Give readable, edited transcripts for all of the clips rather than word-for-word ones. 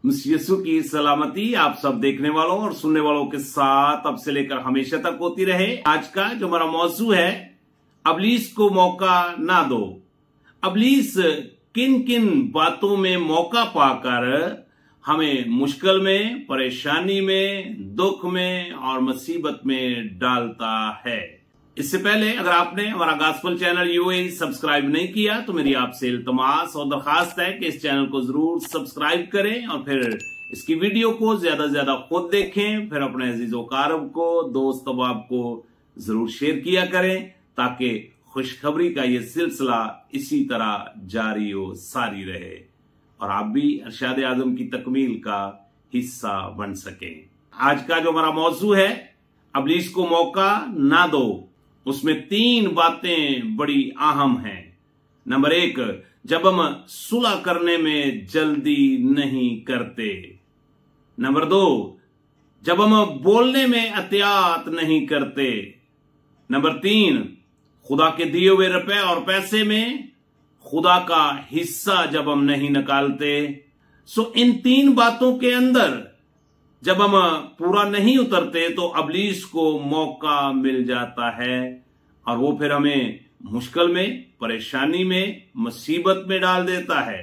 यीशु की सलामती आप सब देखने वालों और सुनने वालों के साथ अब से लेकर हमेशा तक होती रहे। आज का जो हमारा मौजू है, अबलीस को मौका ना दो। अबलीस किन किन बातों में मौका पाकर हमें मुश्किल में, परेशानी में, दुख में और मुसीबत में डालता है। इससे पहले अगर आपने हमारा गॉस्पेल चैनल यूएई सब्सक्राइब नहीं किया तो मेरी आपसे इल्तमास और दरखास्त है कि इस चैनल को जरूर सब्सक्राइब करें और फिर इसकी वीडियो को ज्यादा से ज्यादा खुद देखें, फिर अपने अजीजों कारब को, दोस्त अहबाब को जरूर शेयर किया करें ताकि खुशखबरी का ये सिलसिला इसी तरह जारी हो सारी रहे और आप भी अरशाद आजम की तकमील का हिस्सा बन सकें। आज का जो हमारा मौजू है, अबलीस को मौका ना दो, उसमें 3 बातें बड़ी अहम हैं। नंबर 1, जब हम सुलह करने में जल्दी नहीं करते। नंबर 2, जब हम बोलने में एहतियात नहीं करते। नंबर 3, खुदा के दिए हुए रुपए और पैसे में खुदा का हिस्सा जब हम नहीं निकालते। इन 3 बातों के अंदर जब हम पूरा नहीं उतरते तो अबलीस को मौका मिल जाता है और वो फिर हमें मुश्किल में, परेशानी में, मुसीबत में डाल देता है।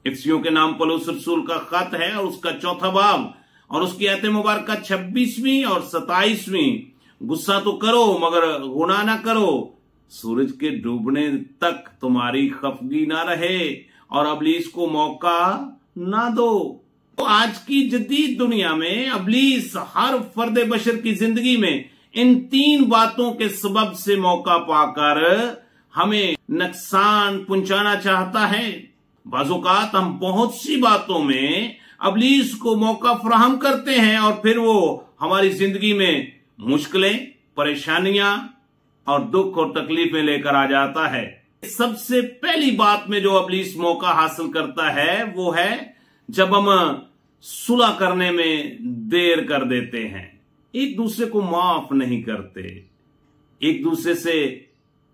इफिसियों के नाम पौलुस रसूल का खत है और उसका 4 बाब और उसकी आयत मुबारक 26वीं और 27वीं, गुस्सा तो करो मगर गुनाह ना करो, सूरज के डूबने तक तुम्हारी खफगी ना रहे और अबलीस को मौका ना दो। तो आज की जदीद दुनिया में अबलीस हर फर्द बशर की जिंदगी में इन 3 बातों के सबब से मौका पाकर हमें नुकसान पहुंचाना चाहता है। बाज़ौक़ात हम बहुत सी बातों में अबलीस को मौका फराहम करते हैं और फिर वो हमारी जिंदगी में मुश्किलें, परेशानियां और दुख और तकलीफें लेकर आ जाता है। सबसे पहली बात में जो अबलीस मौका हासिल करता है वो है जब हम सुलह करने में देर कर देते हैं, एक दूसरे को माफ नहीं करते, एक दूसरे से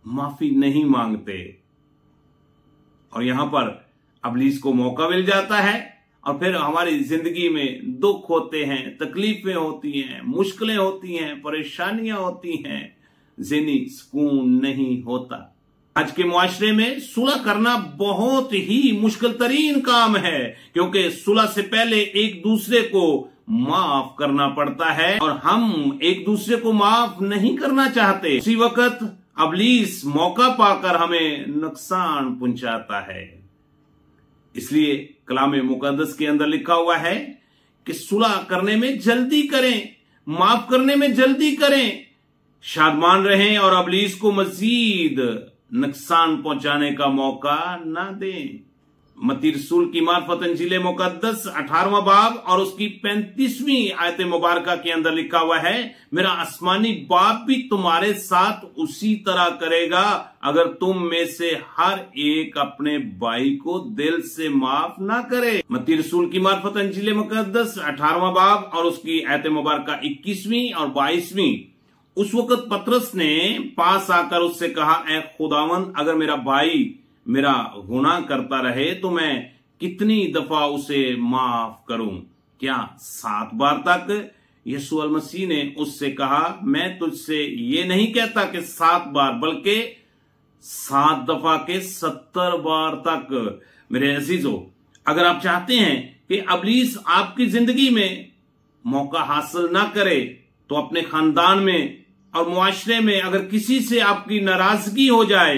माफी नहीं मांगते और यहां पर अबलीस को मौका मिल जाता है और फिर हमारी जिंदगी में दुख होते हैं, तकलीफें होती हैं, मुश्किलें होती हैं, परेशानियां होती हैं, ज़हनी सुकून नहीं होता। आज के मुआशरे में सुलह करना बहुत ही मुश्किल तरीन काम है क्योंकि सुलह से पहले एक दूसरे को माफ करना पड़ता है और हम एक दूसरे को माफ नहीं करना चाहते। उसी वक्त अबलीस मौका पाकर हमें नुकसान पहुंचाता है। इसलिए कलाम मुकद्दस के अंदर लिखा हुआ है कि सुलह करने में जल्दी करें, माफ करने में जल्दी करें, शादमान रहें और अबलीस को मजीद नुकसान पहुंचाने का मौका ना दें। मत्ती रसूल की मार्फत इंजील मुकद्दस 18वां बाब और उसकी 35वीं आयत मुबारक के अंदर लिखा हुआ है, मेरा आसमानी बाप भी तुम्हारे साथ उसी तरह करेगा अगर तुम में से हर एक अपने भाई को दिल से माफ ना करे। मत्ती रसूल की मार्फत इंजील मुकद्दस 18वां बाब और उसकी आयत मुबारक 21वीं और 22वीं। उस वक्त पतरस ने पास आकर उससे कहा, ऐ खुदावंद, अगर मेरा भाई मेरा गुनाह करता रहे तो मैं कितनी दफा उसे माफ करूं? क्या 7 बार तक? यीशु मसीह ने उससे कहा, मैं तुझसे ये नहीं कहता कि 7 बार बल्कि 7 दफा के 70 बार तक। मेरे अजीजों, अगर आप चाहते हैं कि अबलीस आपकी जिंदगी में मौका हासिल ना करे तो अपने खानदान में और मुआशरे में अगर किसी से आपकी नाराजगी हो जाए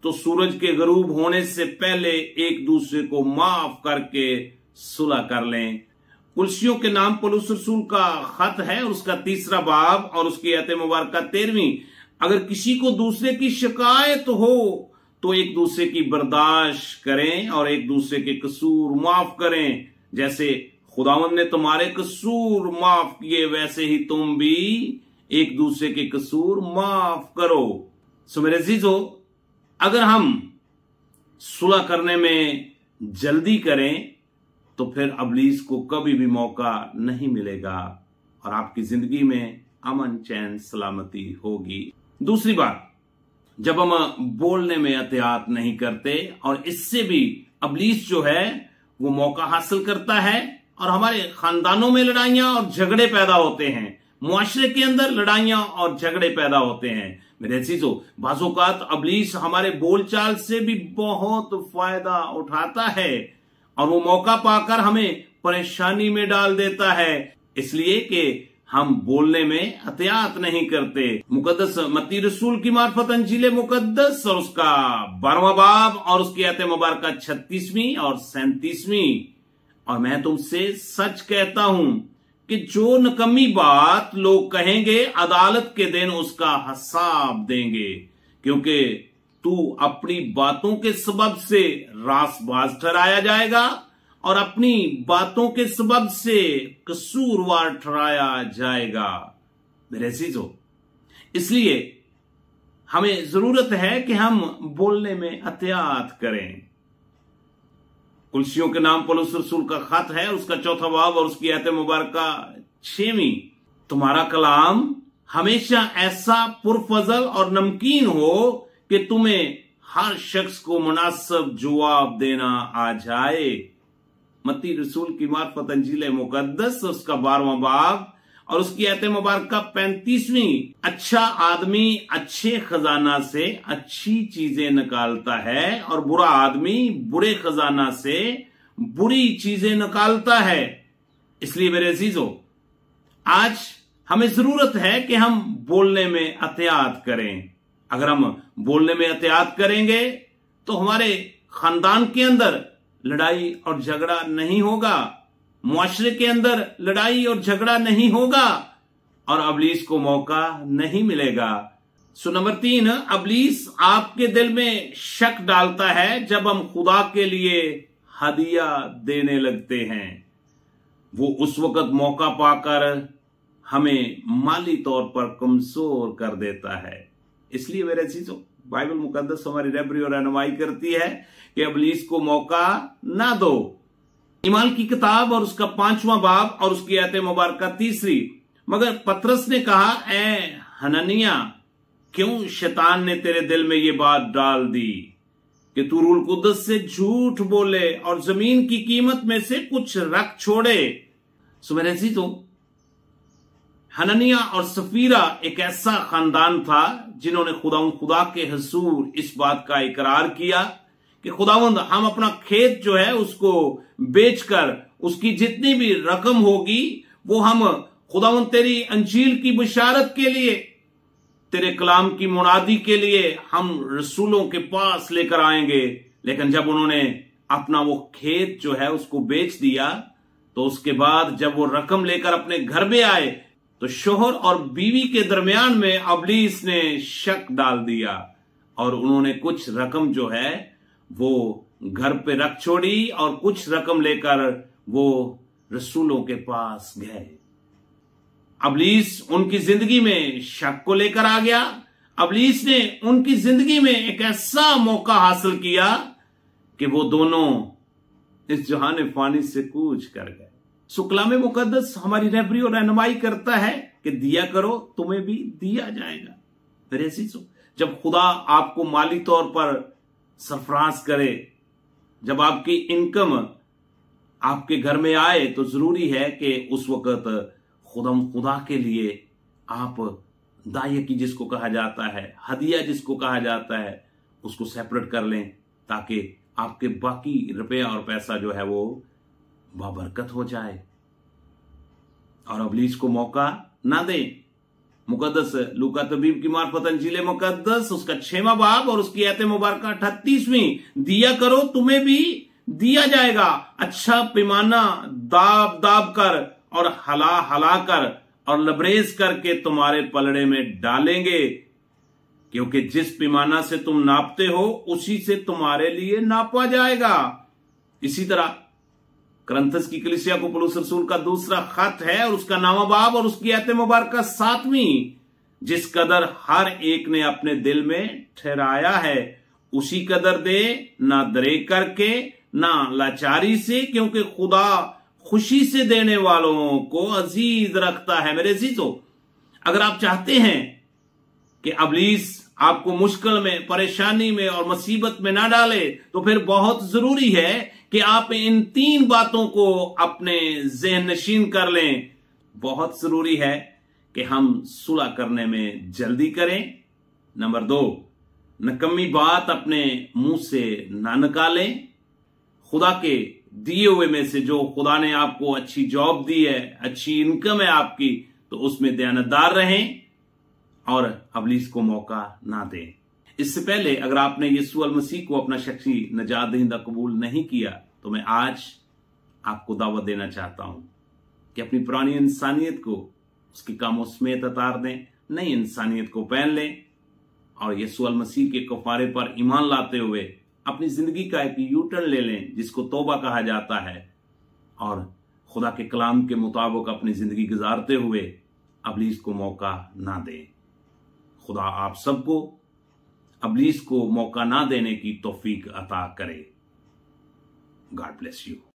तो सूरज के गरूब होने से पहले एक दूसरे को माफ करके सुलह कर लें। कुलसियों के नाम पौलुस रसूल का खत है उसका 3 बाब और उसकी आयत मुबारक 13वीं, अगर किसी को दूसरे की शिकायत हो तो एक दूसरे की बर्दाश्त करें और एक दूसरे के कसूर माफ करें। जैसे खुदावंद ने तुम्हारे कसूर माफ किए वैसे ही तुम भी एक दूसरे के कसूर माफ करो। सो मेरे अजीजों, अगर हम सुलह करने में जल्दी करें तो फिर अबलीस को कभी भी मौका नहीं मिलेगा और आपकी जिंदगी में अमन, चैन, सलामती होगी। दूसरी बात, जब हम बोलने में एहतियात नहीं करते और इससे भी अबलीस जो है वो मौका हासिल करता है और हमारे खानदानों में लड़ाइयां और झगड़े पैदा होते हैं, मुआशरे के अंदर लड़ाइयां और झगड़े पैदा होते हैं। मेरे अजीजों, बाज़-औक़ात इब्लीस हमारे बोलचाल से भी बहुत फायदा उठाता है और वो मौका पाकर हमें परेशानी में डाल देता है, इसलिए कि हम बोलने में एहतियात नहीं करते। मुकद्दस मत्ती रसूल की मार्फत अंजील मुकद्दस और उसका 12वां बाब और उसकी आयत मुबारका 36वीं और 37वीं, और मैं तुमसे सच कहता हूं कि जो नकमी बात लोग कहेंगे अदालत के दिन उसका हिसाब देंगे, क्योंकि तू अपनी बातों के सबब से रासबाज ठहराया जाएगा और अपनी बातों के सबब से कसूरवार ठहराया जाएगा। मेरे अजीजों, इसलिए हमें जरूरत है कि हम बोलने में एहतियात करें। कुलसियों के नाम पौलुस रसूल का खत है, उसका 4वां बाब और उसकी आयत मुबारका 6वीं। तुम्हारा कलाम हमेशा ऐसा पुरफजल और नमकीन हो कि तुम्हें हर शख्स को मुनासिब जवाब देना आ जाए। मत्ती रसूल की मार्फत अंजील मुकद्दस उसका 12वां बाब और उसकी आयत मुबारका 35वीं। अच्छा आदमी अच्छे खजाना से अच्छी चीजें निकालता है और बुरा आदमी बुरे खजाना से बुरी चीजें निकालता है। इसलिए मेरे अजीजों, आज हमें जरूरत है कि हम बोलने में एहतियात करें। अगर हम बोलने में एहतियात करेंगे तो हमारे खानदान के अंदर लड़ाई और झगड़ा नहीं होगा, मुआशरे के अंदर लड़ाई और झगड़ा नहीं होगा और इब्लीस को मौका नहीं मिलेगा। सो नंबर 3, इब्लीस आपके दिल में शक डालता है जब हम खुदा के लिए हदिया देने लगते हैं। वो उस वक्त मौका पाकर हमें माली तौर पर कमजोर कर देता है। इसलिए मेरे अजीजों, बाइबल मुकद्दस हमारी रहबरी और रहनुमाई करती है कि इब्लीस को मौका ना दो। ईमान की किताब और उसका 5वां बाब और उसकी आयत मुबारका 3। मगर पतरस ने कहा, ए हननिया, क्यों शैतान ने तेरे दिल में ये बात डाल दी कि तू रूह कुद्दस से झूठ बोले और जमीन की कीमत में से कुछ रख छोड़े। सो मेरे अजीजों, हननिया और सफीरा एक ऐसा खानदान था जिन्होंने खुदा के हुजूर इस बात का इकरार किया कि खुदावंद, हम अपना खेत जो है उसको बेचकर उसकी जितनी भी रकम होगी वो हम खुदावंद तेरी अंजील की बशारत के लिए, तेरे कलाम की मुनादी के लिए हम रसूलों के पास लेकर आएंगे। लेकिन जब उन्होंने अपना वो खेत जो है उसको बेच दिया तो उसके बाद जब वो रकम लेकर अपने घर में आए तो शोहर और बीवी के दरमियान में इब्लीस ने शक डाल दिया और उन्होंने कुछ रकम जो है वो घर पे रख छोड़ी और कुछ रकम लेकर वो रसूलों के पास गए। इब्लीस उनकी जिंदगी में शक को लेकर आ गया। इब्लीस ने उनकी जिंदगी में एक ऐसा मौका हासिल किया कि वो दोनों इस जहान फानी से कूच कर गए। सो कलाम मुकद्दस हमारी रहबरी और रहनुमाई करता है कि दिया करो तुम्हें भी दिया जाएगा। मेरे अजीजों, जब खुदा आपको माली तौर पर सरफराज करे, जब आपकी इनकम आपके घर में आए तो जरूरी है कि उस वक्त खुदा के लिए आप दायकी जिसको कहा जाता है, हदिया जिसको कहा जाता है, उसको सेपरेट कर लें ताकि आपके बाकी रुपया और पैसा जो है वो बाबरकत हो जाए और इब्लीस को मौका ना दे। मुकद्दस लूका तबीब की मार्फत अंजील मुकद्दस उसका 6वां बाब और उसकी आयत मुबारका 38वीं, दिया करो तुम्हें भी दिया जाएगा, अच्छा पैमाना दाब दाब कर और हला हला कर और लबरेज करके तुम्हारे पलड़े में डालेंगे, क्योंकि जिस पैमाना से तुम नापते हो उसी से तुम्हारे लिए नापा जाएगा। इसी तरह करंथस की कलीसिया को पौलुस रसूल का दूसरा खत है और उसका 9वां बाब और उसकी आयत मुबारका 7वीं, जिस कदर हर एक ने अपने दिल में ठहराया है उसी कदर दे, ना दरेक करके ना लाचारी से, क्योंकि खुदा खुशी से देने वालों को अजीज रखता है। मेरे अजीजों, अगर आप चाहते हैं कि इब्लीस आपको मुश्किल में, परेशानी में और मुसीबत में ना डाले, तो फिर बहुत जरूरी है कि आप इन 3 बातों को अपने ज़हन नशीन कर लें। बहुत जरूरी है कि हम सुलह करने में जल्दी करें। नंबर 2, नकम्मी बात अपने मुंह से ना निकालें। खुदा के दिए हुए में से जो खुदा ने आपको अच्छी जॉब दी है, अच्छी इनकम है आपकी, तो उसमें दयानतदार रहें और अबलीस को मौका ना दें। इससे पहले अगर आपने यीशु मसीह को अपना शख्सी नजात दहिंदा कबूल नहीं किया, तो मैं आज आपको दावत देना चाहता हूं कि अपनी पुरानी इंसानियत को उसके कामों समेत उतार दें, नई इंसानियत को पहन लें और यीशु मसीह के कफारे पर ईमान लाते हुए अपनी जिंदगी का एक यू टर्न ले लें, जिसको तौबा कहा जाता है, और खुदा के कलाम के मुताबिक अपनी जिंदगी गुजारते हुए अबलीस को मौका ना दें। खुदा आप सबको अबलीस को मौका ना देने की तौफीक अता करे। God bless you.